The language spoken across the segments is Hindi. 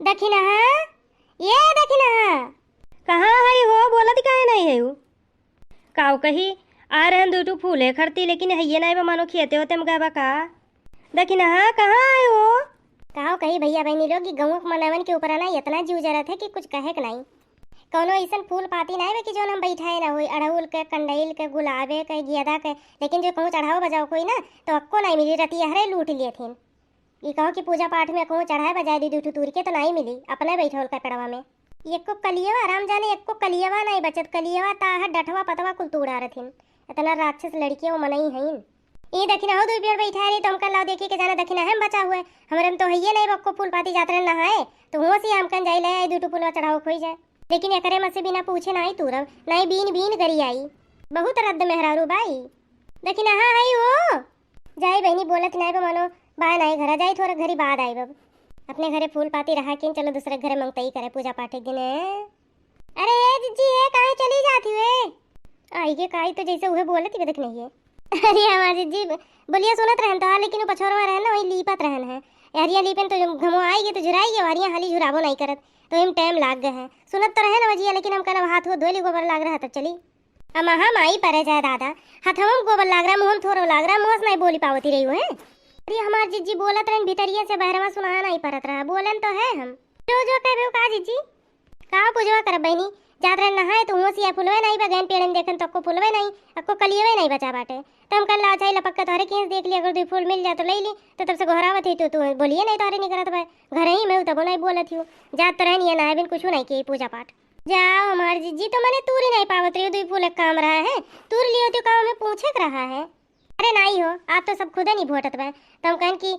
दखिना ये दखिना कहाँ है हो? बोलत काहे नहीं है? काव कही आ रहन दूटू फूले खरती, लेकिन है नहीं बा मानो खेते होते में गवा का। दखिना कहाँ है हो? कहो कही भैया बहनी लोग गौं के मनवन के ऊपर ना इतना जीव जरत है कि कुछ कहे के नहीं। कौनो ऐसा फूल पाती नहीं कि जो हम बैठाए ना हुई, अड़हुल के, कंडैल के, गुलाबे के, गेंदा के, लेकिन जो कहूँ चढ़ाओ बजाओ कोई ना तो अक्को नहीं मिली। रतिया हरे लूट लिए थे। ये कहो कि पूजा पाठ में कहूँ चढ़ाए बजाए दी दूठू तूर के तो नहीं मिली। अपने बैठोल का पड़वा में एक को कलियवा आराम जाने, एक को कलियवा नहीं बचत। कलियवा ताह डठवा पतवा कुल तोड़ा रथिन। इतना राक्षस लड़की वो मनई है। ये दखिना हो दो पेड़ बैठा रही तो हम कल लाओ देखी के जाना दखिना है बचा हुए हमारे में तो है नहीं बक्को फूल पाती जाते नहाए तो हुआ से हम कन जाई ले दूठू पुलवा चढ़ाओ खोई जाए। लेकिन एकरे में से बिना पूछे नहीं तुरब नहीं बीन बीन करी आई। बहुत रद्द मेहरारू बाई। दखिना हाँ आई हो जाई बहनी बोलत नहीं मानो बा नहीं घर जाई थोड़ा घरी बाद आई बब अपने घरे फूल पाती रहा कि चलो दूसरे घरे मंगतई करे पूजा पाठ एक दिन। अरे ये जीजी है कहाँ चली जाती हुए आई के काई तो जैसे उहे बोलत ही देख नहीं है। अरे हमारी जीजी बोलिए सुनत रहन तो लेकिन पछोरवा रहन वही लीपत रहन है। हरिया लीपन तो घमो आएगी तो झुराएगी हरिया हाली झुराबो नहीं करत तो हम टाइम लाग गए हैं। सुनत तो रहे ना वजिया लेकिन हम कल हाथ हो धोली गोबर लाग रहा तब चली। हम आई परे जाए दादा हाथ हम गोबर लाग रहा मुँह थोड़ा लाग रहा मुँह नहीं बोली पावती रही है। अरे हमार जीजी बोलत रहन भीतरिया से बहरवा सुना नहीं परत रहा बोलन तो है हम जो कहबे का जीजी का पूजवा कर बहनी जात रहन नहाए तो होसिया फुलवे नहीं बगैन पेड़न देखन तो को फुलवे नहीं अक्को कलियवे नहीं बचा बाटे तो हम कल ला चाहे लपक के तोहरे केस देख लिया अगर दो फूल मिल जाए तो ले ली तो तब से घोरावत ही तो बोलिए नहीं तोहरे नहीं करत भाई घर ही में तब नहीं बोलत हूँ जात तो रहनी है ना बिन कुछ नहीं किए पूजा पाठ जाओ हमार जीजी तो मैंने तूर ही नहीं पावत रही दो फूल काम रहा है तूर लियो तो काम में पूछे रहा है। अरे नहीं हो आप तो सब खुद नहीं भोटत बे तो हम कहन कि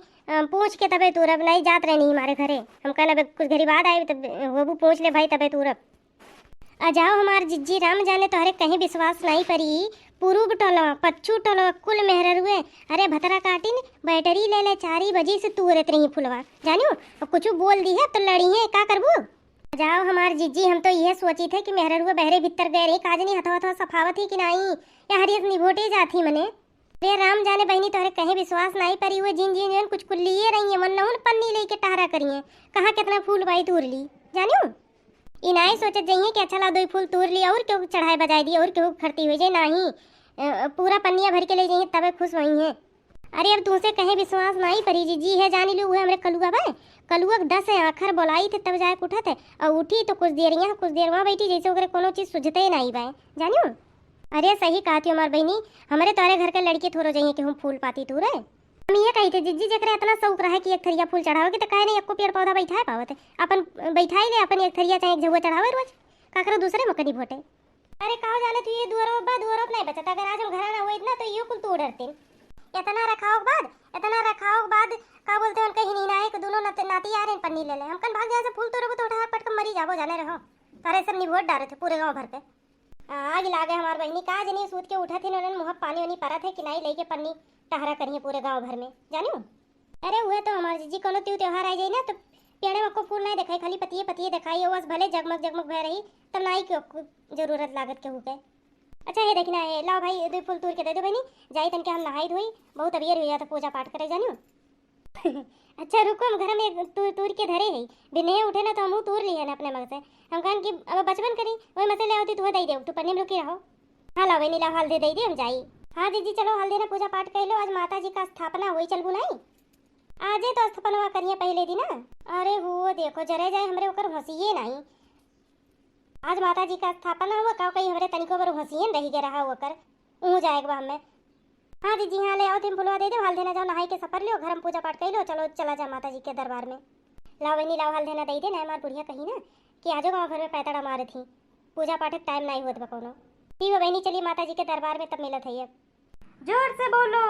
पूछ के तबे तूरब नहीं जात रहे नहीं हमारे घरे हम कहन अब कुछ घरी बाद आए तब वो पूछ ले भाई तबे तूरब आ जाओ हमार जिज्जी राम जाने तोहरे कहीं विश्वास नहीं परी पूर्व टोलो पच्चू टोलो कुल मेहर हुए। अरे भतरा काटिन बैटरी ले ले 4 बजे से तूरत रही फुलवा जानियो अब कुछ बोल दी है तो लड़ी है का करबू। जाओ हमार जिज्जी हम तो यह सोची थे कि मेहर हुए बहरे भीतर गए रही काजनी हथवा हथवा सफावत ही कि नहीं या हरियत निभोटे जाती मने। अरे राम जाने बहनी तोहरे कहीं विश्वास नहीं परी हुए जिन जिन जिन कुछ कुछ लिए रही है मन नहुन पन्नी लेके टहरा करिए कहाँ कितना फूल बाई तूर ली जानियो इनाई सोचत जाइए कि अच्छा ला 2 फूल तूर लिया और क्यों चढ़ाई बजाई दी और क्यों खरती हुई जाए नहीं पूरा पन्निया भर के ले जाइए तबे खुश वही है। अरे अब तुमसे कहीं विश्वास नहीं परी जी है जानी लो हमरे कलुआ बा कलुआ 10 आखर बोलाई थे तब जाए उठा थे और उठी तो कुछ देर यहाँ कुछ देर वहाँ बैठी जैसे ओकरे कोनो चीज सुझते ही नहीं बाय जानियो। अरे सही कहती हमार बहनी हमारे तोरे घर के लड़के थोड़ो जाइए कि हम फूल पाती तू रे हम ये कही थे जिज्जी जकरे इतना शौक रहा कि एक थरिया फूल चढ़ाओगे तो कहे नहीं एको पेड़ पौधा बैठाए पावत अपन बैठाई ले अपन एक थरिया चाहे एक झुआ चढ़ावे रोज काकरो दूसरे मकनी भोटे। अरे कहो जाने तू ये दुआरो नहीं बचता अगर आज हम घर ना हुए इतना तो ये कुल तोड़ डरते इतना रखाओ के बाद का बोलते हैं उनके ही नहीं दोनों नाती आ रहे पन्नी ले ले हम कल भाग जाए फूल तोड़ो तो उठा पटक मरी जाबो जाने रहो तारे सब निभोट डारे थे पूरे गांव भर पे आग लागे हमार बहनी का जनी सूत के उठा थी उन्होंने मुँह पानी वानी परा थे कि नहीं लेके पन्नी टहरा करिए पूरे गांव भर में जानियो। अरे हुए तो हमारे जीजी कोनो त्योहार आ जाए ना तो पेड़े में को फूल नहीं दिखाई खाली पतिये दिखाई बस भले जगमग भय रही तब नहीं क्यों जरूरत लागत के हुए। अच्छा ये देखना है लाओ भाई 2 फूल तूर के दे दो बहनी जाई तन के हम नहाई धोई बहुत अबियर हुई तो पूजा पाठ करे जानियो। अच्छा रुको हम घर में तूर के धरे है बिने उठे ना तो हम तूर ली है ना अपने मग से हम कहन कि अब बचपन करी वही मसाले होती तो दे दे तो पन्नी में रुकी रहो। हाँ लाओ बहनी लाओ हल्दी दे दी हम जाई। हाँ दीदी चलो हल्दी ने पूजा पाठ कर लो आज माता जी का स्थापना हुई चलबू नहीं आजे तो स्थापना करिए पहले दिन ना। अरे वो देखो जरे जाए हमरे ऊपर हंसिए नहीं आज माता जी का स्थापना हुआ का कहीं हमरे तनिको पर हंसिए रही के रहा होकर ऊँ जाएगा हमें। हाँ दीदी हाँ ले आओ तुम फुलवा दे दो हल्दी ना जाओ नहाई के सफर लो घर में पूजा पाठ कर लो चलो चला जा माता जी के दरबार में। लाओ बहनी लाओ हल्दी ना दे दे ना हमार बुढ़िया कहीं ना कि आजो गाँव घर में पैतड़ा मारे थी पूजा पाठ टाइम नहीं होत बकोनो ठीक है बहनी चलिए माता जी के दरबार में तब मिलत है। जोर से बोलो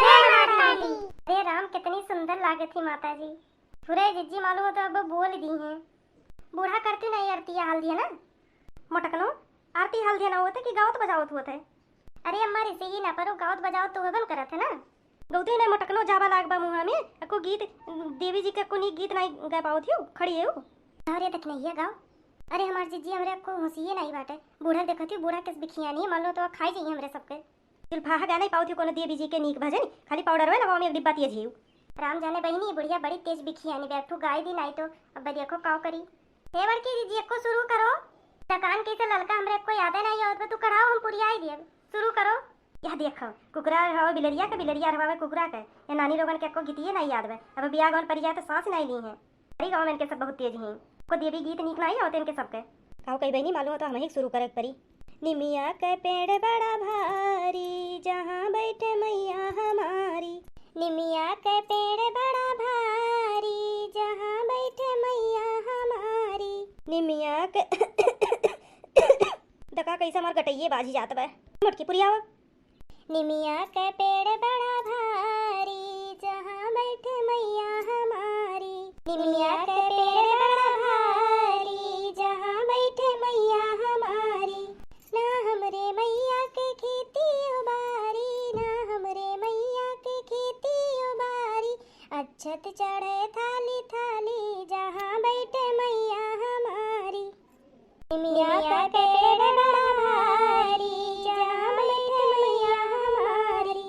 अरे राम कितनी सुंदर लागे थी माता जी पूरे जिज्जी मालूम हो तो अब बोल दी हैं बूढ़ा करती नहीं आरती हल्दी ना मोटकनो आरती हल्दी ना होता कि गावत बजावत होता है। अरे अम्मा इसे ही ना परो गावत बजावत तो बन करत है ना गौती नहीं मोटकनो जावा लागबा मुँह में को गीत देवी जी का को गीत नहीं गा पाओ थी खड़ी है अरे तक नहीं है गाँव। अरे हमारे जीजी हमरे को हंसिए नहीं बाटे बूढ़ा देखती बूढ़ा किस बिखिया नहीं मान लो तो खाई जाइए हमरे सबके जुल्फा गा नहीं पाओ थी कोनो देवी जी के नीक भजन खाली पाउडर है ना एक डिब्बा तिए झीव राम जाने बहिनी ये बुढ़िया बड़ी तेज बिखियानी बैठू गाय दी नहीं तो अब देखो काव करी। हे बड़की दीदी को शुरू करो। दुकान के ललका हमरे को याद नहीं आवत तू कराओ हम पुरिया ही दिए शुरू करो। यह देखो कुकरा हवा बिलरिया के बिलरिया हवा कुकरा के या नानी लोगन के को गीतिए नहीं याद है। अब बियाह गवन पर जाए तो सांस नहीं ली है। अरे गाँव में इनके सब बहुत तेज हैं को देवी गीत निक नहीं होते इनके सबके काव कई बहनी मालूम हो तो हम ही शुरू करे परी। निमिया के पेड़ बड़ा भारी जहाँ बैठे मैया हमारी। निमिया के पेड़ बड़ा भारी जहाँ बैठे मैया हमारी। निमिया के दका कैसा मार गटइये बाजी जात बे मटकी पुरिया। निमिया के पेड़ बड़ा भारी जहाँ बैठे मैया हमारी। निमिया के पेड़ बड़ा भारी जहाँ बैठे मैया हमारी। ना हमरे मैया के खेती उबारी ना हमरे मैया के खेती उबारी। अच्छत चढ़े थाली थाली जहाँ बैठे मैया हमारी। निमिया के पेड़ बड़ा भारी जहाँ बैठे मैया हमारी।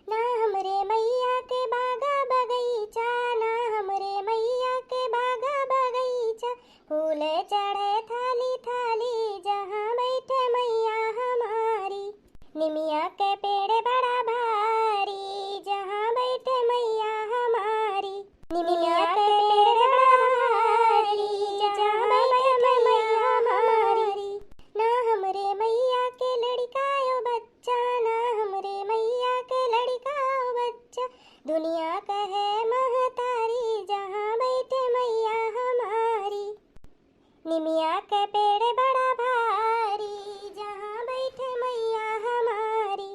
ना हमरे मैया के बागा बगीचा ना हमरे मैया के बागा बगीचा। फूले चढ़े थाली थाली जहाँ बैठे मैया हमारी। निमिया के पेड़ बड़ा भारी जहाँ बैठे मैया हमारी। निमिया के पेड़ बड़ा भारी जहाँ बैठे मैया हमारी। ना हमरे मैया के लड़कायो बच्चा ना हमरे मैया के लड़कायो बच्चा। दुनिया कहे महतारी जहाँ बैठे मैया हमारी। निमिया के पेड़ बड़ा भारी जहाँ बैठे मैया हमारी।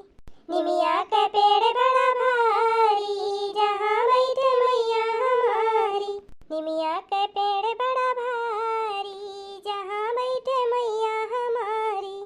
निमिया के पेड़ बड़ा भारी जहाँ बैठे मैया हमारी। निमिया के पेड़ बड़ा भारी जहाँ बैठे मैया हमारी।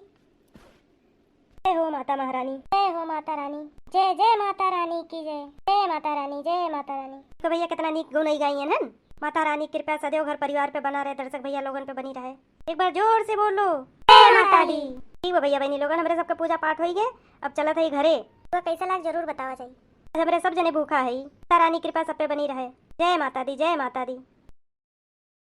जय हो माता महारानी जय हो माता रानी जय जय माता रानी की जय जय माता रानी जय माता रानी। तो भैया कितना नीक गुण गाई है ना। माता रानी कृपया सदैव घर परिवार पे बना रहे दर्शक भैया लोगन पे बनी रहे। एक बार जोर से बोलो जय माता दी। ठीक है भैया बहनी लोगन हमरे सबके पूजा पाठ हो गए अब चलत है घरे। तो कैसा लाग जरूर बतावा चाहिए। हमरे सब जने भूखा है। माता रानी कृपा सब पे बनी रहे। जय माता दी जय माता दी।